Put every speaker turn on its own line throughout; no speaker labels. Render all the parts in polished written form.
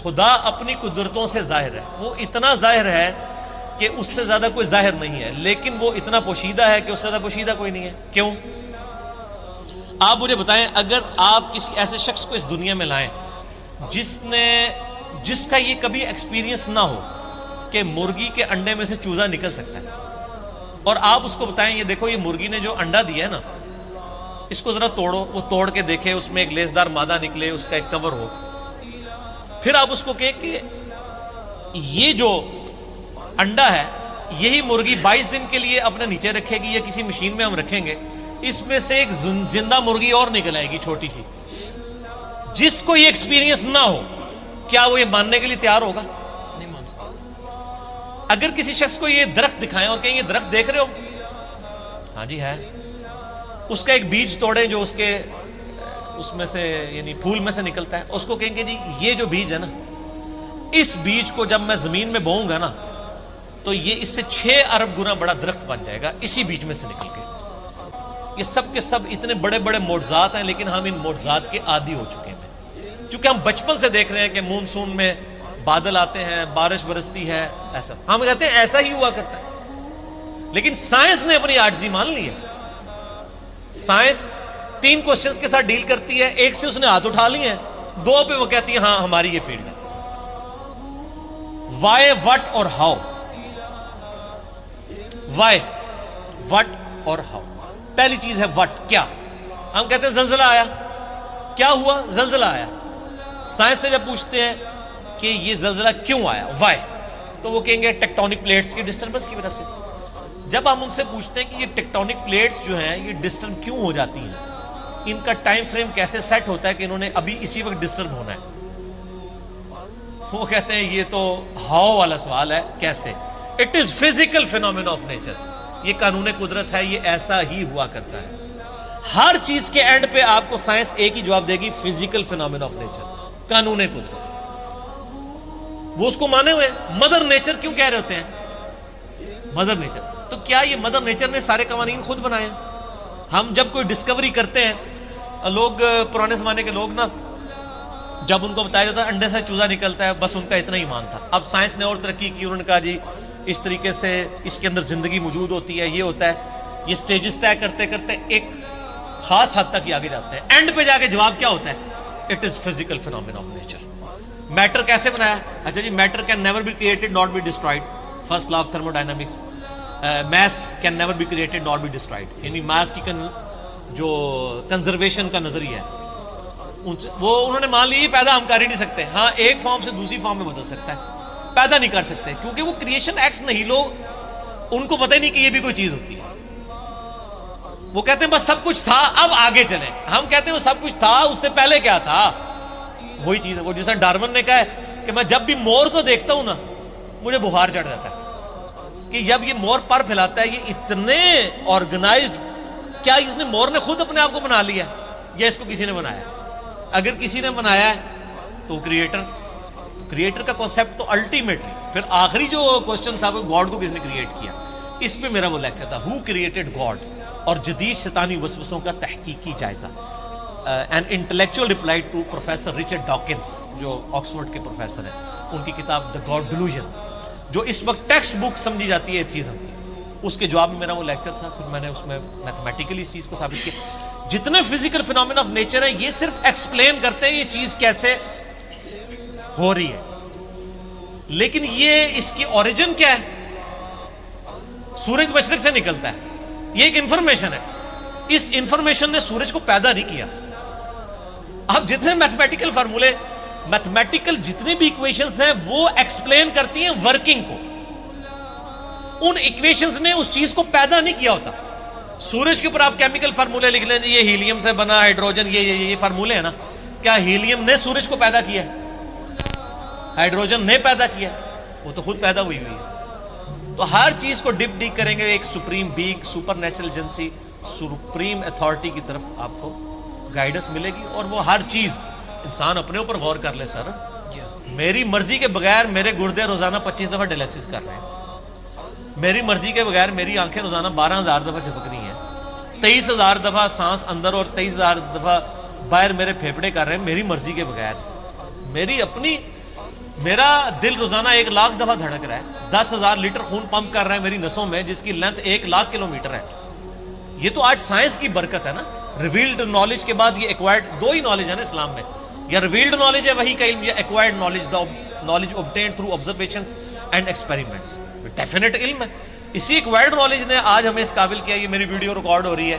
خدا اپنی قدرتوں سے ظاہر ہے، وہ اتنا ظاہر ہے کہ اس سے زیادہ کوئی ظاہر نہیں ہے، لیکن وہ اتنا پوشیدہ ہے کہ اس سے زیادہ پوشیدہ کوئی نہیں ہے۔ کیوں؟ آپ مجھے بتائیں، اگر آپ کسی ایسے شخص کو اس دنیا میں لائیں جس کا یہ کبھی ایکسپیرینس نہ ہو کہ مرغی کے انڈے میں سے چوزا نکل سکتا ہے، اور آپ اس کو بتائیں یہ دیکھو یہ مرغی نے جو انڈا دیا ہے نا، اس کو ذرا توڑو، وہ توڑ کے دیکھے، اس میں ایک لیسدار مادہ نکلے، اس کا ایک کور ہو، پھر آپ اس کو کہیں کہ یہ جو انڈا ہے یہی مرغی 22 دن کے لیے اپنے نیچے رکھے گی یا کسی مشین میں ہم رکھیں گے، اس میں سے ایک زندہ مرغی اور نکل آئے گی چھوٹی سی، جس کو یہ ایکسپیرینس نہ ہو کیا وہ یہ ماننے کے لیے تیار ہوگا؟ نہیں مان سکتا۔ اگر کسی شخص کو یہ درخت دکھائیں اور کہیں یہ درخت دیکھ رہے ہو، ہاں جی ہے، اس کا ایک بیج توڑیں جو اس میں سے یعنی پھول میں سے نکلتا ہے، اس کو کہیں گے جی یہ جو بیج ہے نا، اس بیج کو جب میں زمین میں بوؤں گا نا تو یہ اس سے 6 ارب گنا بڑا درخت بن جائے گا اسی بیج میں سے نکل کے۔ یہ سب کے سب اتنے بڑے بڑے معجزات ہیں، لیکن ہم ان معجزات کے عادی ہو چکے ہیں، چونکہ ہم بچپن سے دیکھ رہے ہیں کہ مونسون میں بادل آتے ہیں، بارش برستی ہے، ایسا ہم کہتے ہیں ایسا ہی ہوا کرتا ہے، لیکن سائنس نے اپنی عاجزی مان لی ہے۔ سائنس 3 کوسچنز کے ساتھ ڈیل کرتی ہے، ایک سے اس نے ہاتھ اٹھا لیے ہیں، 2 پہ وہ کہتی ہے ہاں ہماری یہ فیلڈ ہے، وائی، وٹ اور ہاؤ۔ وائی، وٹ اور ہاؤ۔ پہلی چیز ہے وٹ، کیا؟ ہم کہتے ہیں زلزلہ آیا، کیا ہوا؟ زلزلہ آیا۔ سائنس سے جب پوچھتے ہیں کہ یہ زلزلہ کیوں آیا، وائی، تو وہ کہیں گے ٹیکٹونک پلیٹس کی ڈسٹربنس کی وجہ سے۔ جب ہم ان سے پوچھتے ہیں کہ یہ ٹیکٹونک پلیٹس جو ہیں یہ ڈسٹرب کیوں ہو جاتی ہیں، ان کا ٹائم فریم کیسے سیٹ ہوتا ہے کہ انہوں نے ابھی اسی وقت ڈسٹرب ہونا ہے، وہ کہتے ہیں یہ تو ہاؤ والا سوال ہے، کیسے؟ It is physical phenomena of nature, یہ قانون قدرت ہے، یہ ایسا ہی ہوا کرتا ہے۔ ہر چیز کے اینڈ پہ آپ کو سائنس ایک ہی جواب دے گی، فزیکل فینومینا آف نیچر، قانون قدرت۔ وہ اس کو مانے ہوئے مدر نیچر کیوں کہہ رہے ہوتے ہیں؟ مدر نیچر، تو کیا یہ مدر نیچر نے سارے قوانین خود بنائے ہیں؟ ہم جب کوئی ڈسکوری کرتے ہیں، لوگ پرانے زمانے کے لوگ نا، جب ان کو بتایا جاتا ہے انڈے سے چوزا نکلتا ہے، بس ان کا اتنا ہی مان تھا۔ اب سائنس نے اور ترقی کی، انہوں نے کہا جی اس طریقے سے اس کے اندر زندگی موجود ہوتی ہے، یہ ہوتا ہے، یہ سٹیجز طے کرتے کرتے ایک خاص حد تک یہ آگے جاتے ہیں، اینڈ پہ جا کے جواب کیا ہوتا ہے؟ It is physical phenomena of nature. Matter کیسے بنایا؟ اچھا جی، matter can never be created not be destroyed, first law of thermodynamics. Mass can never be created not be destroyed, یعنی میس کی جو کنزرویشن کا نظریہ ہے وہ انہوں نے مان لی، یہ پیدا ہم کر ہی نہیں سکتے، ہاں ایک فارم سے دوسری فارم میں بدل سکتا ہے، پیدا نہیں کر سکتے، کیونکہ وہ کریشن ایکس نہیں، لوگ ان کو پتہ ہی نہیں کہ یہ بھی کوئی چیز ہوتی ہے۔ وہ کہتے ہیں بس سب کچھ تھا، اب آگے چلیں۔ ہم کہتے ہیں وہ سب کچھ تھا، اس سے پہلے کیا تھا؟ وہی چیز ہے، وہ جیسا ڈارون نے کہا ہے کہ میں جب بھی مور کو دیکھتا ہوں نا مجھے بخار چڑھ جاتا ہے، کہ جب یہ مور پر پھیلاتا ہے، یہ اتنے آرگنائزڈ، کیا اس نے مور نے خود اپنے آپ کو بنا لیا یا اس کو کسی نے بنایا؟ اگر کسی نے بنایا ہے تو کریٹر کا کانسیپٹ تو الٹیمیٹلی، پھر آخری جو کوسچن تھا وہ گاڈ کو کس نے کریٹ کیا، اس پہ میرا وہ لیکچر تھا، ہو کریٹڈ گاڈ، اور جدید شیطانی وسوسوں کا تحقیقی جائزہ، an intellectual reply to professor Richard Dawkins جو آکسفورڈ کے پروفیسر ہیں، ان کی کتاب دا گاڈ ڈیلوژن، جو اس وقت ٹیکسٹ بک سمجھی جاتی ہے ایتھیزم کی، اس کے جواب میں میرا وہ لیکچر تھا۔ پھر میں نے اس میں میتھمیٹیکلی اس چیز کو ثابت کیا، جتنے فزیکل فینومینا آف نیچر ہیں یہ صرف ایکسپلین کرتے ہیں یہ چیز کیسے ہو رہی ہے، لیکن یہ اس کی اوریجن کیا ہے؟ سورج مشرق سے نکلتا ہے، یہ ایک انفارمیشن ہے، اس انفارمیشن نے سورج کو پیدا نہیں کیا۔ اب جتنے میتھمیٹیکل فارمولے، میتھمیٹیکل جتنے بھی ایکویشنز ہیں وہ ایکسپلین کرتی ہیں ورکنگ کو، ان ایکویشنز نے اس چیز کو پیدا نہیں کیا ہوتا۔ سورج کے اوپر آپ کیمیکل فارمولے لکھ لیں، یہ ہیلیم سے بنا، ہائیڈروجن، یہ فارمولے ہیں نا، کیا ہیلیم نے سورج کو پیدا کیا ہے؟ ہائیڈروجن نے پیدا کیا، وہ تو خود پیدا ہوئی ہوئی ہے۔ تو ہر چیز کو ڈپ ڈیک کریں گے ایک supreme being, super natural agency, supreme authority کی طرف آپ کو گائیڈنس ملے گی، اور وہ ہر چیز انسان اپنے اوپر غور کر لے، سر میری مرضی کے بغیر میرے گردے روزانہ 25 دفعہ ڈائلیسس کر رہے ہیں، میری مرضی کے بغیر میری آنکھیں روزانہ 12,000 دفعہ جھپک رہی ہیں، 23,000 دفعہ سانس اندر اور 23,000 دفعہ باہر میرے پھیپڑے کر رہے ہیں، میری مرضی کے بغیر، میری اپنی میرا دل روزانہ 1,00,000 دفعہ دھڑک رہا ہے، 10,000 لیٹر خون پمپ کر رہا ہے میری نسوں میں، جس کی لینتھ 1,00,000 کلومیٹر ہے. یہ تو آج سائنس کی برکت ہے نا. ریویلڈ نالج کے بعد یہ ایکوائرڈ، دو ہی نالج ہے نا اسلام میں، یا ریویلڈ نالج ہے وہی کا علم، یا acquired knowledge, the knowledge obtained through observations and experiments. Definite علم ہے. اسی ایکوائرڈ نالج نے آج ہمیں اس قابل کیا. یہ میری ویڈیو ریکارڈ ہو رہی ہے.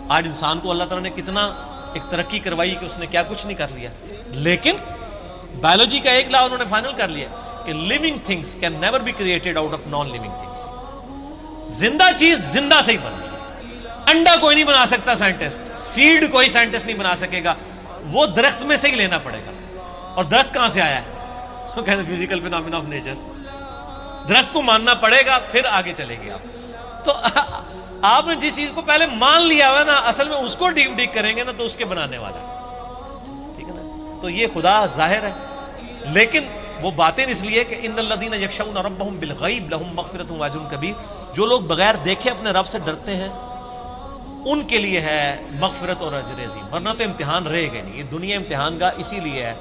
آج انسان کو اللہ تعالیٰ نے کتنا ایک ترقی کروائی کہ اس نے کیا کچھ نہیں کر لیا. لیکن بایولوجی کا ایک لا انہوں نے فائنل کر لیا کہ living things can never be created out of non living things. زندہ چیز زندہ سے ہی بنتی ہے. انڈا کوئی نہیں بنا سکتا سائنٹسٹ، سیڈ کوئی سائنٹسٹ نہیں بنا سکے گا، وہ درخت میں سے ہی لینا پڑے گا. اور درخت کہاں سے آیا ہے؟ وہ کہتے ہیں فزیکل فینومینا آف نیچر. درخت کو ماننا پڑے گا پھر آگے چلے گے آپ. تو آپ نے جس چیز کو پہلے مان لیا ہوا نا، اصل میں اس کو ڈیپ ڈیک کریں گے نا تو اس کے بنانے والا ہے. ٹھیک ہے نا. تو یہ خدا ظاہر ہے، لیکن وہ باطن اس لیے کہ ان الذین یخشون ربهم بالغیب لهم مغفرۃ واجر کبیر. جو لوگ بغیر دیکھے اپنے رب سے ڈرتے ہیں ان کے لیے ہے مغفرت اور اجر عظیم. ورنہ تو امتحان رہے گا نہیں. یہ دنیا امتحان کا اسی لیے ہے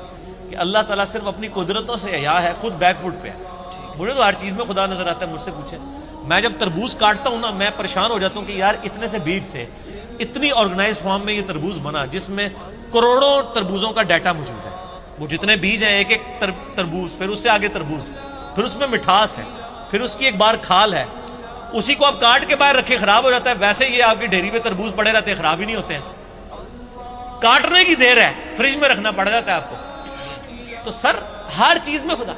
کہ اللہ تعالیٰ صرف اپنی قدرتوں سے عیاں ہے، خود بیک فٹ پہ ہے. مجھے تو ہر چیز میں خدا نظر آتا ہے. مجھ سے پوچھیں، میں جب تربوز کاٹتا ہوں نا، میں پریشان ہو جاتا ہوں کہ یار اتنے سے بیج سے اتنی آرگنائزڈ فارم میں یہ تربوز بنا جس میں کروڑوں تربوزوں کا ڈیٹا موجود ہے. وہ جتنے بیج ہیں، ایک ایک تربوز، پھر اس سے آگے تربوز، پھر اس میں مٹھاس ہے، پھر اس کی ایک بار کھال ہے. اسی کو آپ کاٹ کے باہر رکھے خراب ہو جاتا ہے. ویسے یہ آپ کی ڈھیری پہ تربوز پڑے رہتے ہیں، خراب ہی نہیں ہوتے ہیں. کاٹنے کی دیر ہے، فریج میں رکھنا پڑ جاتا ہے آپ کو. تو سر ہر چیز میں خدا